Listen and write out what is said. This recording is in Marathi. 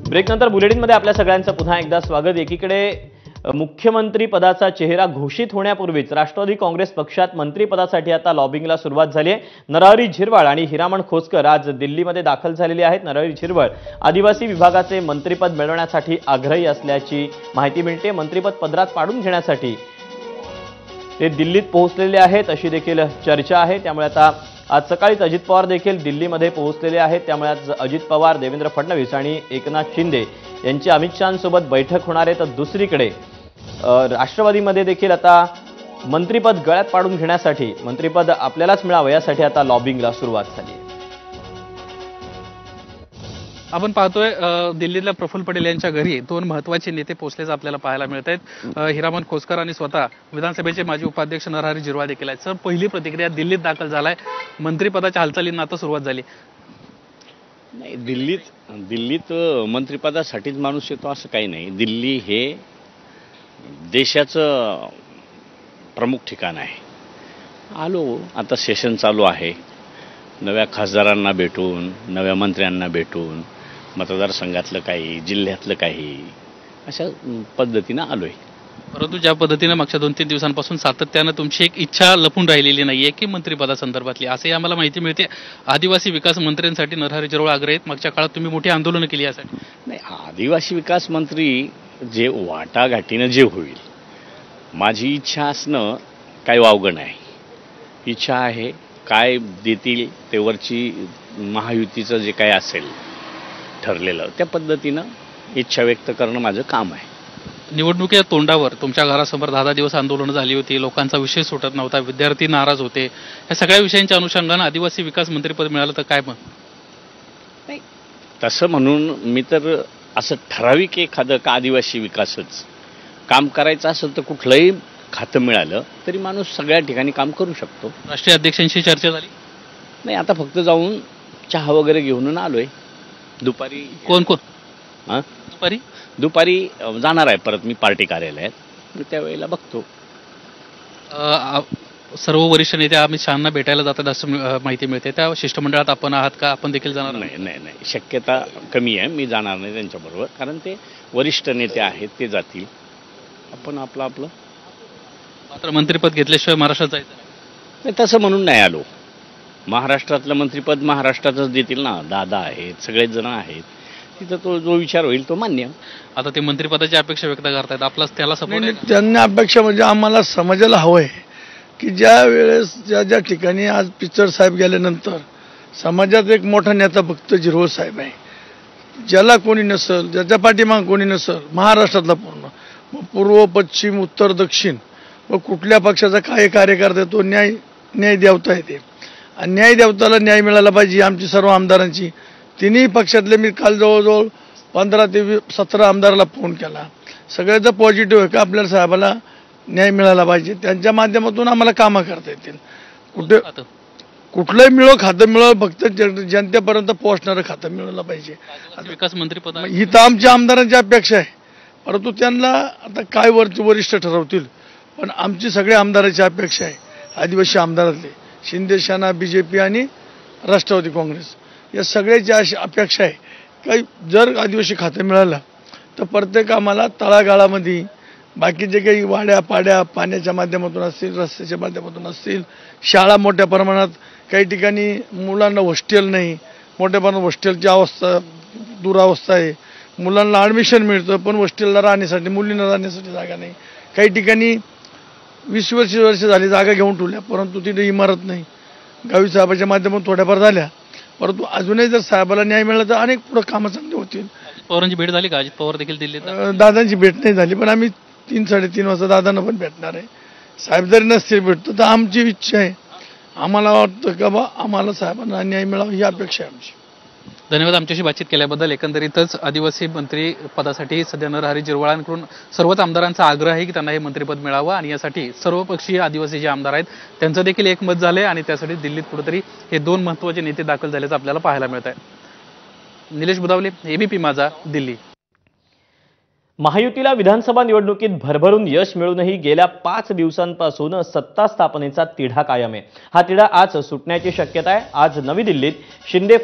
ब्रेकनंतर बुलेटिनमध्ये आपल्या सगळ्यांचं पुन्हा एकदा स्वागत। एकीकडे मुख्यमंत्री पदाचा चेहरा घोषित होण्यापूर्वीच राष्ट्रवादी काँग्रेस पक्षात मंत्रिपदासाठी आता लॉबिंगला सुरुवात झाली आहे। नरहरी झिरवाळ आणि हिरामण खोसकर आज दिल्लीमध्ये दाखल झालेले आहेत। नरहरी झिरवाळ आदिवासी विभागाचे मंत्रिपद मिळवण्यासाठी आग्रही असल्याची माहिती मिळते। मंत्रिपद पदरात पाडून घेण्यासाठी ते दिल्लीत पोहोचलेले आहेत अशी देखील चर्चा आहे। त्यामुळे आता आज सकाळीच अजित पवार देखील दिल्लीमध्ये पोहोचलेले आहेत। त्यामुळे आज अजित पवार, देवेंद्र फडणवीस आणि एकनाथ शिंदे यांची अमित शहांसोबत बैठक होणार आहे। तर दुसरीकडे राष्ट्रवादीमध्ये देखील आता मंत्रिपद गळ्यात पाडून घेण्यासाठी मंत्रिपद आपल्यालाच मिळावं यासाठी आता लॉबिंगला सुरुवात झाली आहे। आपण पाहतोय दिल्लीतल्या प्रफुल्ल पटेल यांच्या घरी दोन महत्त्वाचे नेते पोहोचल्याचं आपल्याला पाहायला मिळत आहेत। हिरामण खोसकर आणि स्वतः विधानसभेचे माजी उपाध्यक्ष नरहरी झिरवाळ देखील आहेत। सर, पहिली प्रतिक्रिया, दिल्लीत दाखल झालाय, मंत्रिपदाच्या हालचालींना आता सुरुवात झाली। नाही, दिल्लीत मंत्रिपदासाठीच माणूस येतो असं काही नाही। दिल्ली हे देशाचं प्रमुख ठिकाण आहे। आलो, आता सेशन चालू आहे, नव्या खासदारांना भेटून, नव्या मंत्र्यांना भेटून, मतदारसंघातलं काही, जिल्ह्यातलं काही, अशा पद्धतीनं आलोय। परंतु ज्या पद्धतीने मागच्या 2-3 दिवसांपासून सातत्यानं तुमची एक इच्छा लपून राहिलेली नाहीये की मंत्रिपदासंदर्भातली, असे आम्हाला माहिती मिळते। आदिवासी विकास मंत्र्यांसाठी नरहरी झिरवाळ आग्रही आहेत। मागच्या काळात तुम्ही मोठी आंदोलनं केली यासाठी। नाही, आदिवासी विकास मंत्री जे वाटाघाटीनं जे होईल, माझी इच्छा असणं काही वावगं नाही। इच्छा आहे, काय देतील तेवरची महायुतीचं जे काय असेल ठरलेलं त्या पद्धतीनं इच्छा व्यक्त करणं माझं काम आहे। निवडणुकीच्या तोंडावर तुमच्या घरासमोर 10 दिवस आंदोलनं झाली होती, लोकांचा विषय सुटत नव्हता, विद्यार्थी नाराज होते, या सगळ्या विषयांच्या अनुषंगानं आदिवासी विकास मंत्रिपद मिळालं तर काय मग? नाही, तसं म्हणून मी तर असं ठराविक एखादं का आदिवासी विकासच काम करायचं असेल तर कुठलंही खातं मिळालं तरी माणूस सगळ्या ठिकाणी काम करू शकतो। राष्ट्रीय अध्यक्षांशी चर्चा झाली? नाही, आता फक्त जाऊन चहा वगैरे घेऊन आलोय। दुपारी कोण हां दुपारी जाणार आहे परत मी पार्टी कार्यालयात, मी त्यावेळेला बघतो। सर्व वरिष्ठ नेते अमित शहांना भेटायला जातात असं माहिती मिळते, त्या शिष्टमंडळात आपण आहात का? आपण देखील जाणार? नाही, शक्यता कमी आहे, मी जाणार नाही त्यांच्याबरोबर, कारण ते वरिष्ठ नेते आहेत, ते जातील, आपण आपलं। मात्र मंत्रिपद घेतल्याशिवाय महाराष्ट्रात जायचं नाही, तसं म्हणून नाही आलो। महाराष्ट्रातलं मंत्रिपद महाराष्ट्रातच देतील ना, दादा आहेत, सगळेच जण आहेत, तिथं तो जो विचार होईल तो मान्य। आता ते मंत्रिपदाची अपेक्षा व्यक्त करतायत, आपलाच त्याला सपोर्ट आहे? त्यांना अपेक्षा म्हणजे आम्हाला समजायला हवं आहे की ज्या वेळेस ज्या ठिकाणी आज पिचड साहेब गेल्यानंतर समाजात एक मोठा नेता फक्त झिरवाळ साहेब आहे। ज्याला कोणी नसेल, ज्याच्या पाठीमाग कोणी नसेल, महाराष्ट्रातला पूर्ण पूर्व, पश्चिम, उत्तर, दक्षिण व कुठल्या पक्षाचा काय कार्यकर्ता तो न्याय देवता येते, आणि न्याय देवताला न्याय मिळाला पाहिजे। आमची सर्व आमदारांची, तिन्ही पक्षातले मी काल जवळजवळ 15 ते 17 आमदाराला फोन केला, सगळ्याचं पॉझिटिव्ह आहे का आपल्याला साहेबाला न्याय मिळाला पाहिजे, त्यांच्या माध्यमातून आम्हाला कामं करता येतील। कुठलंही खातं मिळव, फक्त जनतेपर्यंत पोहोचणारं खातं मिळालं पाहिजे। विकास मंत्रिपद ही तर आमच्या आमदारांची अपेक्षा आहे, परंतु त्यांना आता काय वरिष्ठ ठरवतील, पण आमची सगळ्या आमदारांची अपेक्षा आहे, आदिवासी आमदारातले शिंदे सेना, BJP आणि राष्ट्रवादी काँग्रेस या सगळ्याची अशी अपेक्षा आहे की जर आदिवासी खातं मिळालं तर प्रत्येक आम्हाला तळागाळामध्ये बाकीचे काही वाड्या पाड्या पाण्याच्या माध्यमातून असतील, रस्त्याच्या माध्यमातून असतील, शाळा मोठ्या प्रमाणात, काही ठिकाणी मुलांना हॉस्टेल नाही, मोठ्या प्रमाणात हॉस्टेलची दुरावस्था आहे, मुलांना ॲडमिशन मिळतं पण हॉस्टेलला राहण्यासाठी, मुलींना राहण्यासाठी जागा नाही, काही ठिकाणी 20 वर्ष झाली जागा घेऊन ठेवल्या परंतु तिथे इमारत नाही। गावी साहेबाच्या माध्यमातून थोड्याफार झाल्या, परंतु अजूनही जर साहेबाला न्याय मिळाला तर अनेक पुढे कामं चांगली होतील। पवारांची भेट झाली का? अजित पवार देखील दिल्लीत? दादांची भेट नाही झाली, पण आम्ही 3-3:30 वाजता दादांना पण भेटणार आहे। साहेब जरी नसतील भेटतो तर आमची इच्छा आहे, आम्हाला वाटतं का बा आम्हाला साहेबांना न्याय मिळावा ही अपेक्षा आहे आमची। धन्यवाद आमच्याशी बातचीत केल्याबद्दल। एकंदरीतच आदिवासी मंत्री पदासाठी सध्या नरहरी झिरवाळांकडून सर्वच आमदारांचा आग्रह आहे की त्यांना हे मंत्रिपद मिळावं, आणि यासाठी सर्वपक्षीय आदिवासी जे आमदार आहेत त्यांचं देखील एकमत झालंय, आणि त्यासाठी दिल्लीत कुठेतरी हे दोन महत्त्वाचे नेते दाखल झाल्याचं आपल्याला पाहायला मिळत आहे। निलेश बुदावले, ABP माझा, दिल्ली। महायुतीला विधानसभा निवडणुकीत भरभरून यश मिळूनही गेल्या 5 दिवसांपासून सत्ता स्थापनेचा तिढा कायम आहे। हा तिढा आज सुटण्याची शक्यता आहे। आज नवी दिल्लीत शिंदे